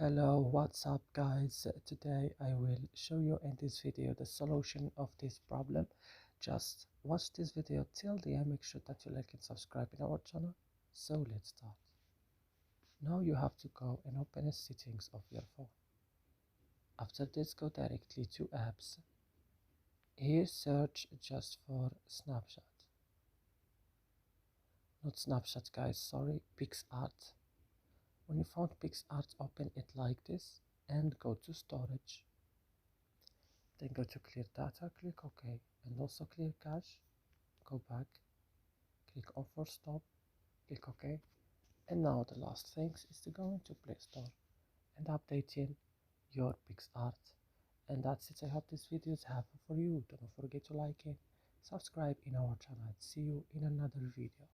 Hello, what's up guys? Today I will show you in this video the solution of this problem. Just watch this video till the end, make sure that you like and subscribe in our channel. So let's start. Now you have to go and open the settings of your phone. After this, go directly to apps. Here search just for Snapchat. Not Snapchat guys, sorry, Picsart. When you found Picsart, open it like this and go to storage. Then go to clear data, click OK, and also clear cache. Go back, click on for stop, click OK. And now the last thing is to go into Play Store and updating your Picsart. And that's it. I hope this video is helpful for you. Don't forget to like it, subscribe in our channel, and see you in another video.